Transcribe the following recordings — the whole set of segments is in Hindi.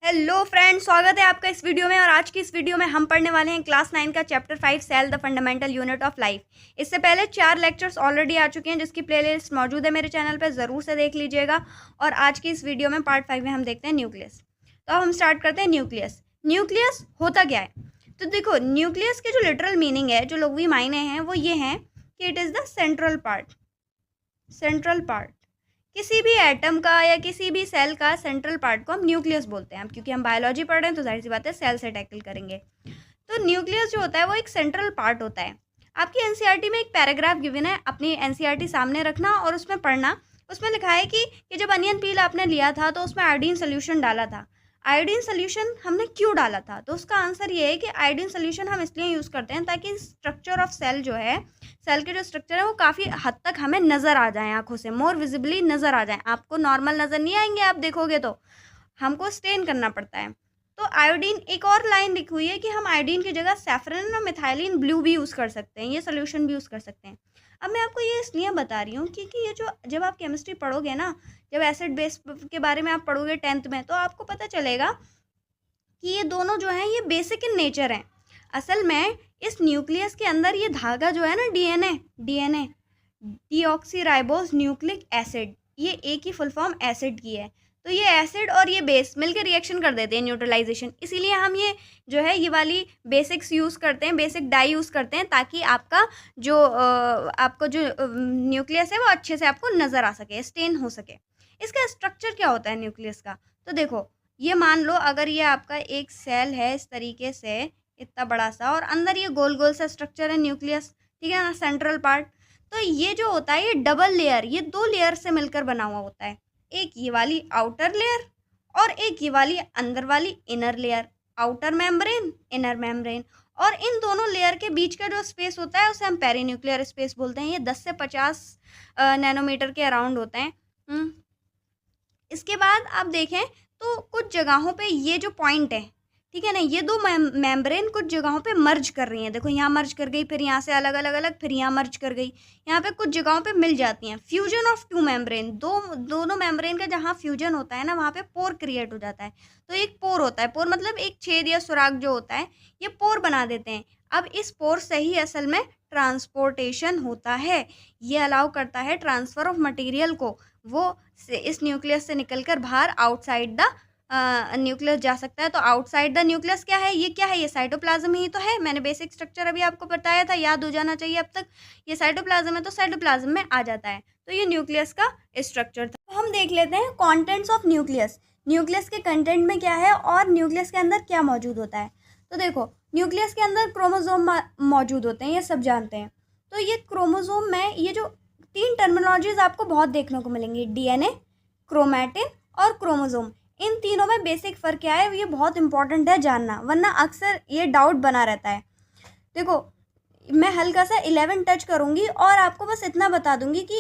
हेलो फ्रेंड्स, स्वागत है आपका इस वीडियो में। और आज की इस वीडियो में हम पढ़ने वाले हैं क्लास 9 का chapter 5 cell the fundamental unit of life. इससे पहले 4 लेक्चर्स ऑलरेडी आ चुके हैं जिसकी प्लेलिस्ट मौजूद है मेरे चैनल पे, ज़रूर से देख लीजिएगा। और आज की इस वीडियो में पार्ट 5 में हम देखते हैं न्यूक्लियस। तो हम स्टार्ट करते हैं न्यूक्लियस। न्यूक्लियस होता क्या है? तो देखो, न्यूक्लियस के जो लिटरल मीनिंग है, जो लघुवी मायने हैं, वो ये हैं कि it is the central part. Central part किसी भी एटम का या किसी भी सेल का सेंट्रल पार्ट को हम न्यूक्लियस बोलते हैं। क्योंकि हम बायोलॉजी पढ़ रहे हैं तो जाहिर सी बात है सेल से टैकल करेंगे। तो न्यूक्लियस जो होता है वो एक सेंट्रल पार्ट होता है। आपकी एनसीईआरटी में एक पैराग्राफ गिवन है, अपनी एनसीईआरटी सामने रखना और उसमें पढ़ना। उसमें लिखा है कि जब अनियन पील आपने लिया था तो उसमें आयोडीन सोल्यूशन डाला था। आयोडीन सोल्यूशन हमने क्यों डाला था? तो उसका आंसर ये है कि आयोडीन सोल्यूशन हम इसलिए यूज़ करते हैं ताकि स्ट्रक्चर ऑफ सेल जो है, सेल के जो स्ट्रक्चर है वो काफ़ी हद तक हमें नज़र आ जाए, आंखों से मोर विजिबली नज़र आ जाए। आपको नॉर्मल नज़र नहीं आएंगे, आप देखोगे तो हमको स्टेन करना पड़ता है। तो आयोडीन, एक और लाइन लिखी हुई है कि हम आयोडीन की जगह सैफरन और मिथाइलिन ब्लू भी यूज़ कर सकते हैं, ये सोल्यूशन भी यूज़ कर सकते हैं। अब मैं आपको ये इसलिए बता रही हूँ क्योंकि ये जो जब आप केमिस्ट्री पढ़ोगे ना, जब एसिड बेस के बारे में आप पढ़ोगे 10th में, तो आपको पता चलेगा कि ये दोनों जो हैं ये बेसिक इन नेचर हैं। असल में इस न्यूक्लियस के अंदर ये धागा जो है ना, डीएनए डीऑक्सीराइबोस न्यूक्लिक एसिड, ये एक ही फुल फॉर्म एसिड की है। तो ये एसिड और ये बेस मिलकर रिएक्शन कर देते हैं, न्यूट्रलाइजेशन। इसीलिए हम ये जो है ये वाली बेसिक्स यूज़ करते हैं, बेसिक डाई यूज़ करते हैं, ताकि आपको जो न्यूक्लियस है वो अच्छे से आपको नज़र आ सके, स्टेन हो सके। इसका स्ट्रक्चर क्या होता है न्यूक्लियस का? तो देखो, ये मान लो अगर ये आपका एक सेल है इस तरीके से, इतना बड़ा सा, और अंदर ये गोल गोल सा स्ट्रक्चर है न्यूक्लियस, ठीक है ना, सेंट्रल पार्ट। तो ये जो होता है ये डबल लेयर, ये 2 लेयर से मिलकर बना हुआ होता है। एक ये वाली आउटर लेयर और एक ये वाली अंदर वाली inner layer. Outer membrane, inner membrane. और इन दोनों लेयर के बीच का जो स्पेस होता है उसे हम पेरीन्यूक्लियर स्पेस बोलते हैं। ये 10 से 50 नैनोमीटर के अराउंड होते हैं। इसके बाद आप देखें तो कुछ जगहों पे ये जो पॉइंट है, ठीक है ना, ये 2 मेम्ब्रेन कुछ जगहों पे मर्ज कर रही हैं। देखो, यहाँ मर्ज कर गई, फिर यहाँ से अलग अलग अलग, फिर यहाँ मर्ज कर गई। यहाँ पे कुछ जगहों पे मिल जाती हैं। फ्यूजन ऑफ 2 मेम्ब्रेन, दोनों मेम्ब्रेन का जहाँ फ्यूजन होता है ना, वहाँ पे पोर क्रिएट हो जाता है। तो एक पोर होता है, पोर मतलब एक छेद या सुराख जो होता है, ये पोर बना देते हैं। अब इस पोर से ही असल में ट्रांसपोर्टेशन होता है। ये अलाउ करता है ट्रांसफ़र ऑफ मटेरियल को, वो इस न्यूक्लियस से निकलकर बाहर आउटसाइड द न्यूक्लियस जा सकता है। तो आउटसाइड द न्यूक्लियस क्या है? ये क्या है? ये साइटोप्लाज्म ही तो है। मैंने बेसिक स्ट्रक्चर अभी आपको बताया था, याद हो जाना चाहिए अब तक। ये साइटोप्लाज्म है तो साइटोप्लाज्म में आ जाता है। तो ये न्यूक्लियस का स्ट्रक्चर था। तो हम देख लेते हैं कॉन्टेंट्स ऑफ न्यूक्लियस। न्यूक्लियस के कंटेंट में क्या है और न्यूक्लियस के अंदर क्या मौजूद होता है। तो देखो, न्यूक्लियस के अंदर क्रोमोसोम मौजूद होते हैं, ये सब जानते हैं। तो ये क्रोमोसोम में ये जो 3 टर्मिनोलॉजीज आपको बहुत देखने को मिलेंगी, डीएनए, क्रोमैटिन और क्रोमोसोम। इन तीनों में बेसिक फ़र्क क्या है, ये बहुत इंपॉर्टेंट है जानना, वरना अक्सर ये डाउट बना रहता है। देखो, मैं हल्का सा 11 टच करूँगी और आपको बस इतना बता दूँगी कि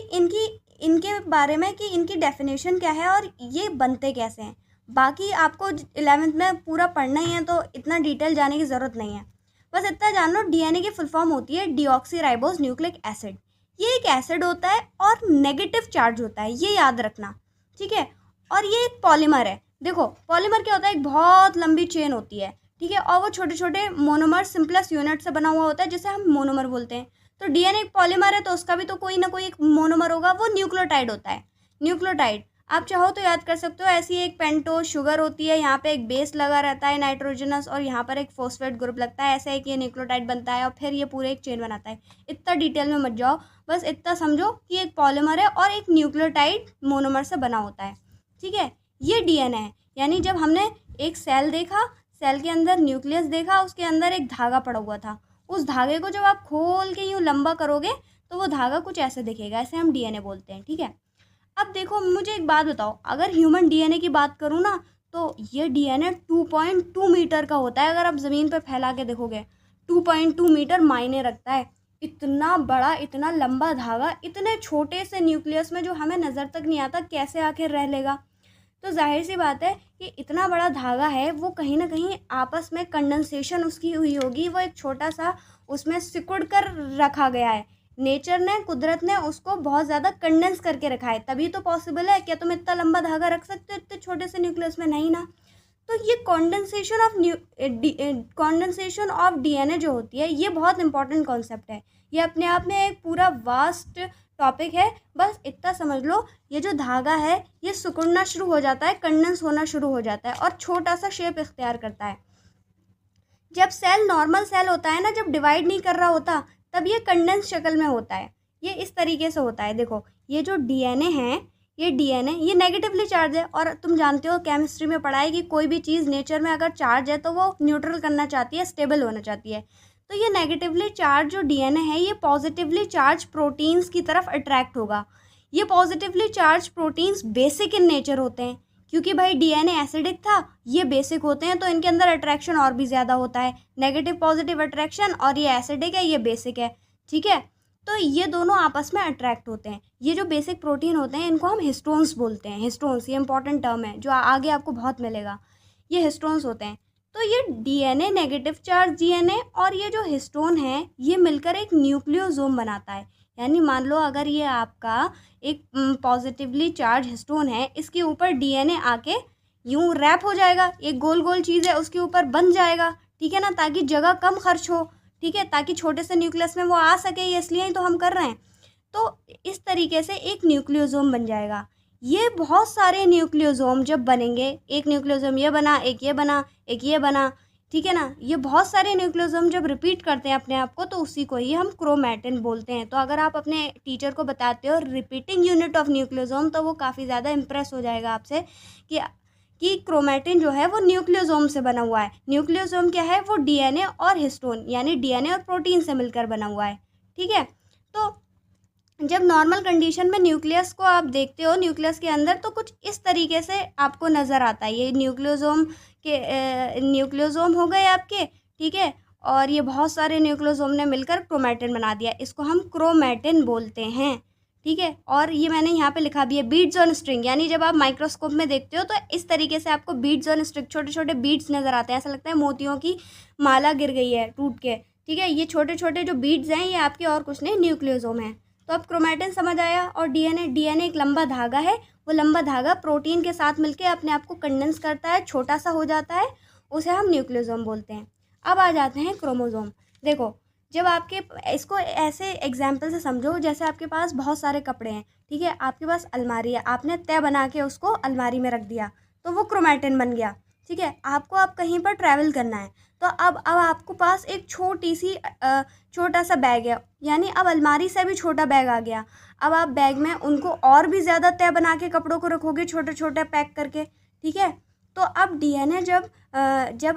इनके बारे में कि इनकी डेफिनेशन क्या है और ये बनते कैसे हैं। बाकी आपको 11th में पूरा पढ़ना ही है, तो इतना डिटेल जाने की ज़रूरत नहीं है। बस इतना जान लो, डीएनए की फुल फॉर्म होती है डीऑक्सीराइबोस न्यूक्लिक एसिड। ये एक एसिड होता है और नेगेटिव चार्ज होता है, ये याद रखना, ठीक है। और ये एक पॉलीमर है। देखो, पॉलीमर क्या होता है? एक बहुत लंबी चेन होती है, ठीक है, और वो छोटे छोटे मोनोमर सिंपलेस्ट यूनिट से बना हुआ होता है, जिसे हम मोनोमर बोलते हैं। तो डीएनए एक पॉलीमर है, तो उसका भी तो कोई ना कोई एक मोनोमर होगा, वो न्यूक्लियोटाइड होता है। न्यूक्लियोटाइड आप चाहो तो याद कर सकते हो, ऐसी एक पेंटोज शुगर होती है, यहाँ पे एक बेस लगा रहता है नाइट्रोजनस, और यहाँ पर एक फॉस्फेट ग्रुप लगता है, ऐसा एक ये न्यूक्लियोटाइड बनता है और फिर ये पूरे एक चेन बनाता है। इतना डिटेल में मत जाओ, बस इतना समझो कि एक पॉलीमर है और एक न्यूक्लियोटाइड मोनोमर से बना होता है, ठीक है। ये डीएनए है। यानी जब हमने एक सेल देखा, सेल के अंदर न्यूक्लियस देखा, उसके अंदर एक धागा पड़ा हुआ था, उस धागे को जब आप खोल के यूँ लंबा करोगे तो वो धागा कुछ ऐसे दिखेगा, ऐसे हम डीएनए बोलते हैं, ठीक है। अब देखो, मुझे एक बात बताओ, अगर ह्यूमन डीएनए की बात करूँ ना, तो ये डीएनए 2.2 मीटर का होता है। अगर आप ज़मीन पर फैला के देखोगे, 2.2 मीटर मायने रखता है। इतना बड़ा, इतना लंबा धागा इतने छोटे से न्यूक्लियस में, जो हमें नज़र तक नहीं आता, कैसे आखिर रह लेगा? तो जाहिर सी बात है कि इतना बड़ा धागा है, वो कहीं ना कहीं आपस में कंडेंसेशन उसकी हुई होगी, वो एक छोटा सा उसमें सिकुड़ कर रखा गया है। नेचर ने, कुदरत ने उसको बहुत ज़्यादा कंडेंस करके रखा है, तभी तो पॉसिबल है। क्या तुम इतना लंबा धागा रख सकते हो इतने छोटे से न्यूक्लियस में? नहीं ना। तो ये कॉन्डेंसेशन ऑफ डीएनए जो होती है, ये बहुत इंपॉर्टेंट कॉन्सेप्ट है। ये अपने आप में एक पूरा वास्ट टॉपिक है। बस इतना समझ लो, ये जो धागा है ये सिकुड़ना शुरू हो जाता है, कंडेंस होना शुरू हो जाता है और छोटा सा शेप इख्तियार करता है। जब सेल नॉर्मल सेल होता है ना, जब डिवाइड नहीं कर रहा होता, तब ये कंडेंस शक्ल में होता है। ये इस तरीके से होता है। देखो, ये जो डीएनए है, ये डीएनए ये नेगेटिवली चार्ज है। और तुम जानते हो केमिस्ट्री में पढ़ा है कि कोई भी चीज़ नेचर में अगर चार्ज है तो वो न्यूट्रल करना चाहती है, स्टेबल होना चाहती है। तो ये नेगेटिवली चार्ज जो डीएनए है, ये पॉजिटिवली चार्ज प्रोटीन्स की तरफ अट्रैक्ट होगा। ये positively charge proteins basic in nature होते हैं, क्योंकि भाई डीएनए एसिडिक था, ये बेसिक होते हैं, तो इनके अंदर अट्रैक्शन और भी ज़्यादा होता है। नेगेटिव पॉजिटिव अट्रैक्शन, और ये एसिडिक है, ये बेसिक है। ठीक है, तो ये दोनों आपस में अट्रैक्ट होते हैं। ये जो बेसिक प्रोटीन होते हैं, इनको हम हिस्टोन्स बोलते हैं। हिस्टोन्स, ये इंपॉर्टेंट टर्म है जो आगे आपको बहुत मिलेगा। ये हिस्टोन्स होते हैं। तो ये डीएनए नेगेटिव चार्ज डीएनए और ये जो हिस्टोन है, ये मिलकर एक न्यूक्लियोसोम बनाता है। यानी मान लो अगर ये आपका एक पॉजिटिवली चार्ज हिस्टोन है, इसके ऊपर डीएनए आके यूं रैप हो जाएगा, एक गोल गोल चीज़ है उसके ऊपर बन जाएगा। ठीक है ना, ताकि जगह कम खर्च हो। ठीक है, ताकि छोटे से न्यूक्लियस में वो आ सके, ये इसलिए ही तो हम कर रहे हैं। तो इस तरीके से एक न्यूक्लियोसोम बन जाएगा। ये बहुत सारे न्यूक्लियोसोम जब बनेंगे, एक न्यूक्लियोसोम ये बना, एक ये बना, एक ये बना, ठीक है ना, ये बहुत सारे न्यूक्लियोसोम जब रिपीट करते हैं अपने आप को, तो उसी को ही हम क्रोमैटिन बोलते हैं। तो अगर आप अपने टीचर को बताते हो रिपीटिंग यूनिट ऑफ न्यूक्लियोसोम, तो वो काफ़ी ज़्यादा इम्प्रेस हो जाएगा आपसे कि क्रोमैटिन जो है वो न्यूक्लियोसोम से बना हुआ है। न्यूक्लियोसोम क्या है? वो डीएनए और हिस्टोन यानी डीएनए और प्रोटीन से मिलकर बना हुआ है। ठीक है, तो जब नॉर्मल कंडीशन में न्यूक्लियस को आप देखते हो, न्यूक्लियस के अंदर तो कुछ इस तरीके से आपको नज़र आता है। ये न्यूक्लियोसोम हो गए आपके। ठीक है, और ये बहुत सारे न्यूक्लियोसोम ने मिलकर क्रोमैटिन बना दिया, इसको हम क्रोमैटिन बोलते हैं। ठीक है, और ये मैंने यहाँ पे लिखा भी है बीड्स ऑन स्ट्रिंग, यानी जब आप माइक्रोस्कोप में देखते हो तो इस तरीके से आपको बीड्स ऑन स्ट्रिंग, छोटे छोटे बीड्स नज़र आते हैं। ऐसा लगता है मोतियों की माला गिर गई है टूट के। ठीक है, ये छोटे छोटे जो बीड्स हैं, ये आपके और कुछ नहीं, न्यूक्लियोसोम हैं। तो अब क्रोमैटिन समझ आया। और डीएनए एक लंबा धागा है। वो लंबा धागा प्रोटीन के साथ मिलकर अपने आप को कंडेंस करता है, छोटा सा हो जाता है, उसे हम न्यूक्लियोसोम बोलते हैं। अब आ जाते हैं क्रोमोसोम। देखो, जब आपके इसको ऐसे एग्जाम्पल से समझो, जैसे आपके पास बहुत सारे कपड़े हैं। ठीक है, आपके पास अलमारी है, आपने तय बना के उसको अलमारी में रख दिया, तो वो क्रोमैटिन बन गया। ठीक है, आपको अब कहीं पर ट्रैवल करना है, तो अब आपको पास एक छोटा सा बैग है, यानी अब अलमारी से भी छोटा बैग आ गया। अब आप बैग में उनको और भी ज़्यादा तय बना के कपड़ों को रखोगे, छोटे छोटे पैक करके। ठीक है, तो अब डीएनए जब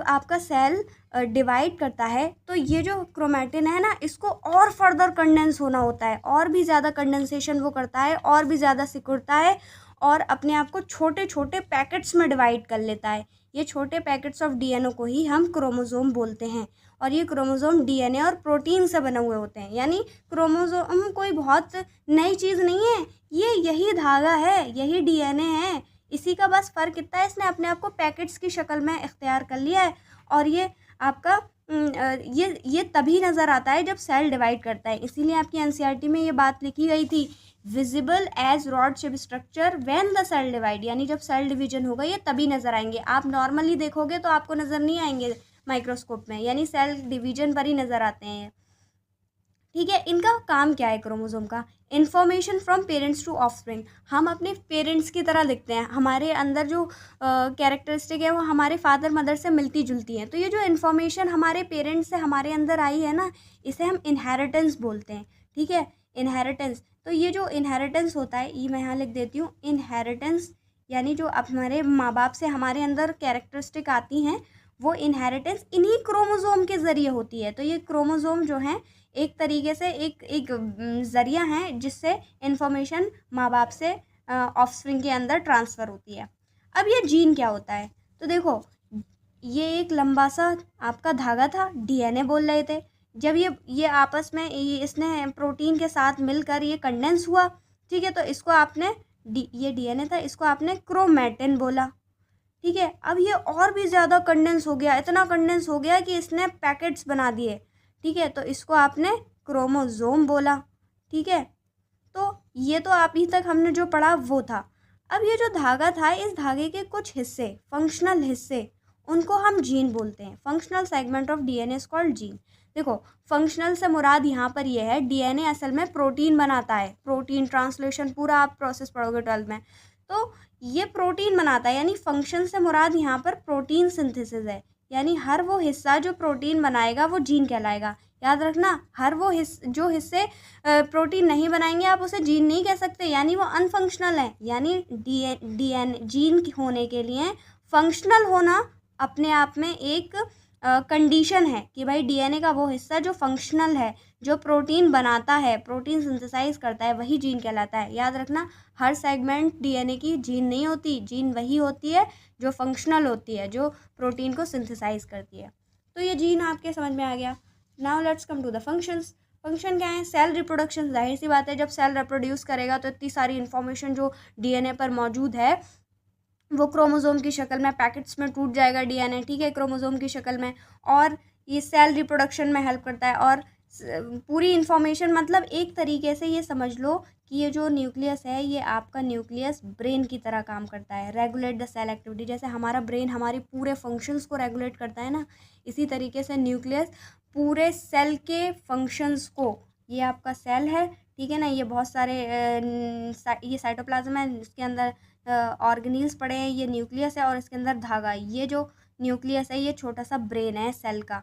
आपका सेल डिवाइड करता है, तो ये जो क्रोमैटिन है ना, इसको और फर्दर कंडेंस होना होता है, और भी ज़्यादा कंडेंसेशन वो करता है, और भी ज़्यादा सिकुड़ता है, और अपने आप को छोटे छोटे पैकेट्स में डिवाइड कर लेता है। ये छोटे पैकेट्स ऑफ डीएनए को ही हम क्रोमोसोम बोलते हैं। और ये क्रोमोसोम डीएनए और प्रोटीन से बने हुए होते हैं। यानी क्रोमोसोम कोई बहुत नई चीज़ नहीं है, ये यही धागा है, यही डीएनए है। इसी का बस फ़र्क इतना है, इसने अपने आप को पैकेट्स की शक्ल में इख्तियार कर लिया है। और ये आपका ये तभी नज़र आता है जब सेल डिवाइड करता है। इसीलिए आपकी एनसीईआरटी में ये बात लिखी गई थी, visible as rod shape structure when the cell divide, यानी जब सेल डिवीजन होगा ये तभी नज़र आएंगे। आप नॉर्मली देखोगे तो आपको नज़र नहीं आएंगे माइक्रोस्कोप में, यानी सेल डिवीजन पर ही नज़र आते हैं। ठीक है, इनका काम क्या है क्रोमोसोम का? Information from parents to offspring. हम अपने पेरेंट्स की तरह दिखते हैं, हमारे अंदर जो कैरेक्टरिस्टिक है वो हमारे फादर मदर से मिलती जुलती हैं। तो ये जो इन्फॉर्मेशन हमारे पेरेंट्स से हमारे अंदर आई है ना, इसे हम इनहेरिटेंस बोलते हैं। ठीक है, इनहेरिटेंस। तो ये जो इनहेरिटेंस होता है, ये मैं यहाँ लिख देती हूँ, इनहेरिटेंस यानी जो अब हमारे माँ बाप से हमारे अंदर कैरेक्टरिस्टिक आती हैं, वो इनहेरिटेंस इन्हीं क्रोमोसोम के ज़रिए होती है। तो ये क्रोमोसोम जो हैं एक तरीके से एक ज़रिया है जिससे इन्फॉर्मेशन माँ बाप से ऑफस्प्रिंग के अंदर ट्रांसफ़र होती है। अब ये जीन क्या होता है? तो देखो, ये एक लंबा सा आपका धागा था, डीएनए बोल रहे थे। जब ये आपस में इसने प्रोटीन के साथ मिलकर ये कंडेंस हुआ। ठीक है, तो इसको आपने ये डीएनए था, इसको आपने क्रोमैटिन बोला। ठीक है, अब ये और भी ज़्यादा कंडेंस हो गया, इतना कंडेंस हो गया कि इसने पैकेट्स बना दिए। ठीक है, तो इसको आपने क्रोमोसोम बोला। ठीक है, तो ये तो अभी तक हमने जो पढ़ा वो था। अब ये जो धागा था, इस धागे के कुछ हिस्से, फंक्शनल हिस्से उनको हम जीन बोलते हैं। Functional segment of DNA is called gene. देखो, फंक्शनल से मुराद यहाँ पर ये है, डीएनए असल में प्रोटीन बनाता है, प्रोटीन ट्रांसलेशन पूरा आप प्रोसेस पढ़ोगे 12th में, तो ये प्रोटीन बनाता है, यानी फंक्शन से मुराद यहाँ पर प्रोटीन सिंथेसिस है, यानी हर वो हिस्सा जो प्रोटीन बनाएगा वो जीन कहलाएगा। याद रखना, हर वो जो हिस्से प्रोटीन नहीं बनाएंगे आप उसे जीन नहीं कह सकते, यानी वो अनफंक्शनल है। यानी डीएनए जीन होने के लिए फंक्शनल होना अपने आप में एक कंडीशन है कि भाई डीएनए का वो हिस्सा जो फंक्शनल है, जो प्रोटीन बनाता है, प्रोटीन सिंथेसाइज करता है, वही जीन कहलाता है। याद रखना, हर सेगमेंट डीएनए की जीन नहीं होती, जीन वही होती है जो फंक्शनल होती है, जो प्रोटीन को सिंथेसाइज करती है। तो ये जीन आपके समझ में आ गया। Now let's come to the functions. Function क्या है? Cell reproduction. जाहिर सी बात है, जब सेल रिप्रोड्यूस करेगा तो इतनी सारी इन्फॉर्मेशन जो डीएनए पर मौजूद है वो क्रोमोसोम की शक्ल में पैकेट्स में टूट जाएगा डीएनए, ठीक है, क्रोमोसोम की शक्ल में, और ये सेल रिप्रोडक्शन में हेल्प करता है। और पूरी इन्फॉर्मेशन, मतलब एक तरीके से ये समझ लो कि ये जो न्यूक्लियस है, ये आपका न्यूक्लियस ब्रेन की तरह काम करता है, रेगुलेट द सेल एक्टिविटी। जैसे हमारा ब्रेन हमारी पूरे फंक्शंस को रेगुलेट करता है ना, इसी तरीके से न्यूक्लियस पूरे सेल के फंक्शंस को, ये आपका सेल है, ठीक है ना, ये बहुत सारे ये साइटोप्लाज्म है, इसके अंदर ऑर्गेनील्स पड़े हैं, ये न्यूक्लियस है और इसके अंदर धागा। ये जो न्यूक्लियस है ये छोटा सा ब्रेन है सेल का,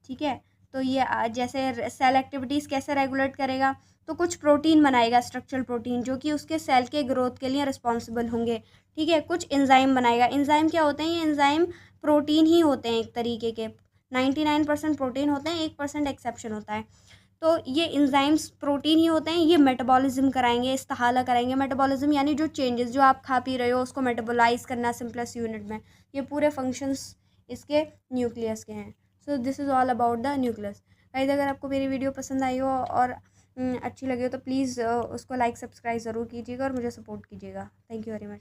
ठीक है। तो ये जैसे सेल एक्टिविटीज़ कैसे रेगुलेट करेगा, तो कुछ प्रोटीन बनाएगा, स्ट्रक्चरल प्रोटीन, जो कि उसके सेल के ग्रोथ के लिए रिस्पॉन्सिबल होंगे, ठीक है। कुछ एंजाइम बनाएगा। एंजाइम क्या होते हैं? ये एंजाइम प्रोटीन ही होते हैं एक तरीके के, 99% प्रोटीन होते हैं, 1% एक्सेप्शन होता है। तो ये एंजाइम्स प्रोटीन ही होते हैं, ये मेटाबॉलिज्म कराएंगे, इस्तेहाला कराएंगे। मेटाबॉलिज्म यानी जो चेंजेस जो आप खा पी रहे हो उसको मेटाबोलाइज करना सिंपलेस्ट यूनिट में, ये पूरे फंक्शंस इसके न्यूक्लियस के हैं। So this is all about the nucleus. Guys, अगर आपको मेरी वीडियो पसंद आई हो और अच्छी लगी हो तो प्लीज़ उसको लाइक सब्सक्राइब ज़रूर कीजिएगा और मुझे सपोर्ट कीजिएगा। Thank you very much.